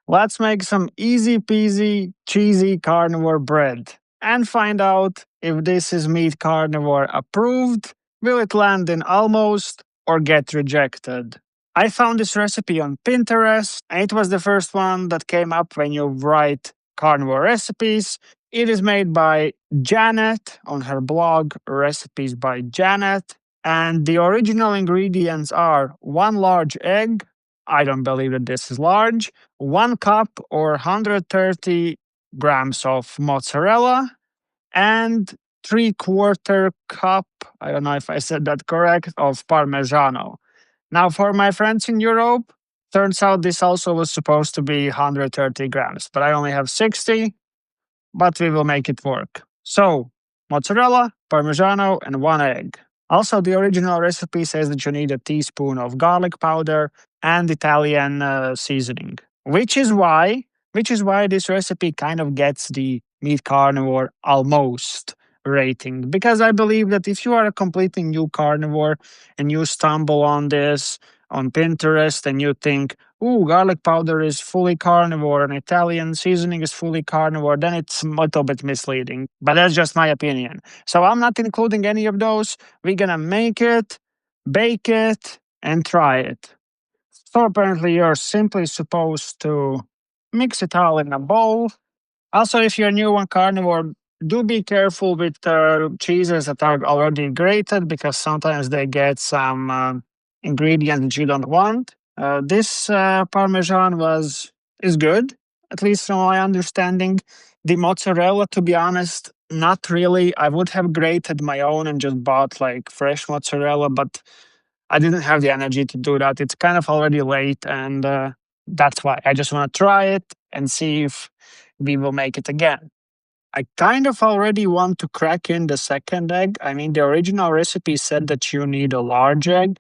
Let's make some easy peasy, cheesy carnivore bread and find out if this is meat carnivore approved. Will it land in almost or get rejected? I found this recipe on Pinterest, and it was the first one that came up when you write carnivore recipes. It is made by Janet on her blog, Recipes by Janet. And the original ingredients are one large egg. I don't believe that this is large. 1 cup or 130 grams of mozzarella, and 3/4 cup, I don't know if I said that correct, of Parmigiano. Now, for my friends in Europe, turns out this also was supposed to be 130 grams, but I only have 60, but we will make it work. So, mozzarella, Parmigiano, and 1 egg. Also, the original recipe says that you need a teaspoon of garlic powder and Italian seasoning, which is why this recipe kind of gets the meat carnivore almost rating. Because I believe that if you are a completely new carnivore and you stumble on this on Pinterest and you think, ooh, garlic powder is fully carnivore and Italian seasoning is fully carnivore, then it's a little bit misleading. But that's just my opinion. So I'm not including any of those. We're gonna make it, bake it, and try it. So apparently you're simply supposed to mix it all in a bowl. Also, if you're new on carnivore, do be careful with cheeses that are already grated because sometimes they get some ingredients that you don't want. This Parmesan is good, at least from my understanding. The mozzarella, to be honest, not really. I would have grated my own and just bought like fresh mozzarella, but I didn't have the energy to do that. It's kind of already late, and that's why I just want to try it and see if we will make it again. I kind of already want to crack in the second egg. I mean, the original recipe said that you need a large egg.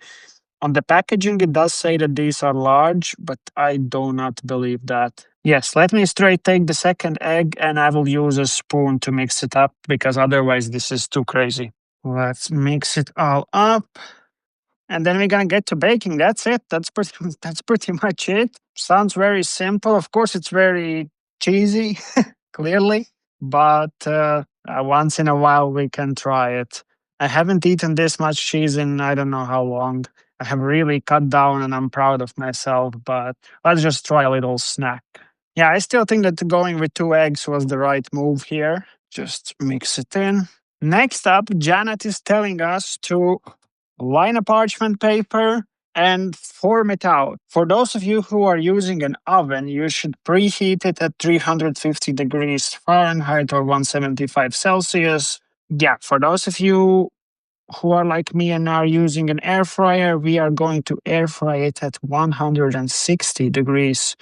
On the packaging, it does say that these are large, but I do not believe that. Yes, let me straight take the second egg and I will use a spoon to mix it up because otherwise this is too crazy. Let's mix it all up. And then we're gonna get to baking. That's it. That's pretty much it. Sounds very simple. Of course, it's very cheesy, clearly, but once in a while we can try it. I haven't eaten this much cheese in I don't know how long. I have really cut down, and I'm proud of myself. But let's just try a little snack. Yeah, I still think that going with 2 eggs was the right move here. Just mix it in. Next up, Janet is telling us to line a parchment paper and form it out. For those of you who are using an oven, you should preheat it at 350 degrees Fahrenheit or 175 Celsius. Yeah, for those of you who are like me and are using an air fryer, we are going to air fry it at 160 degrees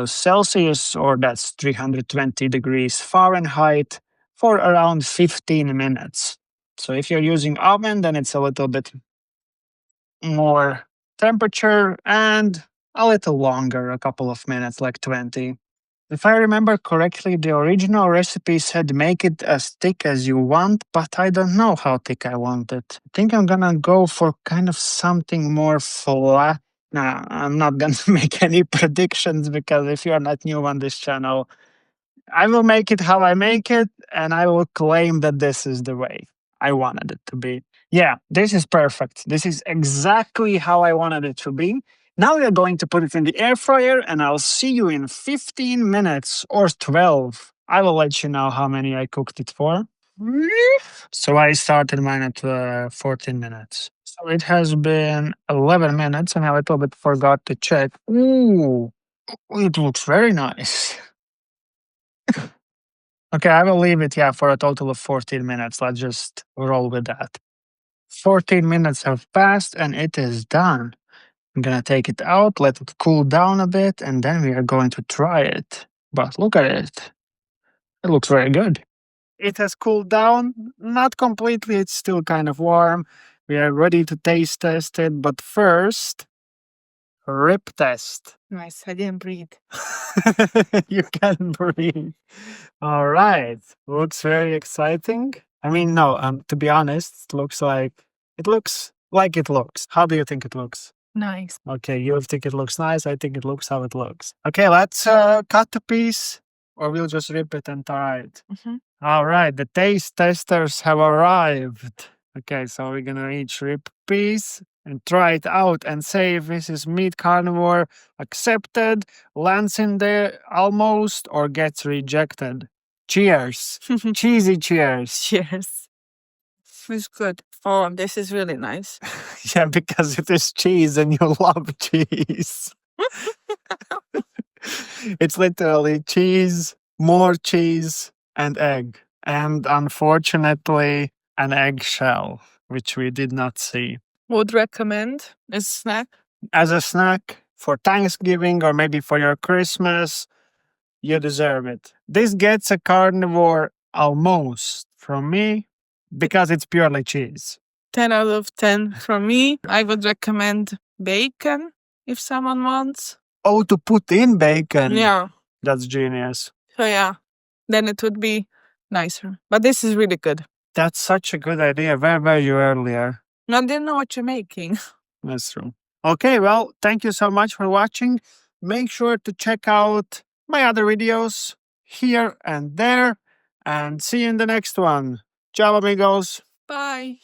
Celsius, or that's 320 degrees Fahrenheit, for around 15 minutes. So if you're using oven, then it's a little bit more temperature and a little longer, a couple of minutes, like 20. If I remember correctly, the original recipe said make it as thick as you want, but I don't know how thick I want it. I think I'm gonna go for kind of something more flat. Nah, I'm not gonna make any predictions because if you're not new on this channel, I will make it how I make it, and I will claim that this is the way I wanted it to be. Yeah, this is perfect. This is exactly how I wanted it to be. Now we are going to put it in the air fryer, and I'll see you in 15 minutes or 12. I will let you know how many I cooked it for. So I started mine at 14 minutes. So it has been 11 minutes, and I a little bit forgot to check. Ooh, it looks very nice. Okay, I will leave it, yeah, for a total of 14 minutes. Let's just roll with that. 14 minutes have passed and it is done. I'm gonna take it out, let it cool down a bit, and then we are going to try it. But look at it. It looks very good. It has cooled down, not completely, it's still kind of warm. We are ready to taste test it, but first, rip test. Nice. I didn't breathe. You can breathe. All right. Looks very exciting. I mean, no, to be honest, it looks like it looks. How do you think it looks? Nice. Okay, you think it looks nice. I think it looks how it looks. Okay, let's cut the piece, or we'll just rip it and try it. All right, the taste testers have arrived. Okay, so we're gonna each rip a piece and try it out and say if this is meat carnivore accepted, lands in there almost, or gets rejected. Cheers. Cheesy cheers. Cheers. It's good. Oh, this is really nice. Yeah, because it is cheese and you love cheese. It's literally cheese, more cheese, and egg. And unfortunately, an eggshell, which we did not see. Would recommend as a snack. As a snack for Thanksgiving or maybe for your Christmas, you deserve it. This gets a carnivore almost from me because it's purely cheese. 10 out of 10 from me. I would recommend bacon if someone wants. Oh, to put in bacon. Yeah. That's genius. So yeah, then it would be nicer. But this is really good. That's such a good idea. Where were you earlier? I didn't know what you're making. That's true. Okay, well, thank you so much for watching. Make sure to check out my other videos here and there. And see you in the next one. Ciao, amigos. Bye.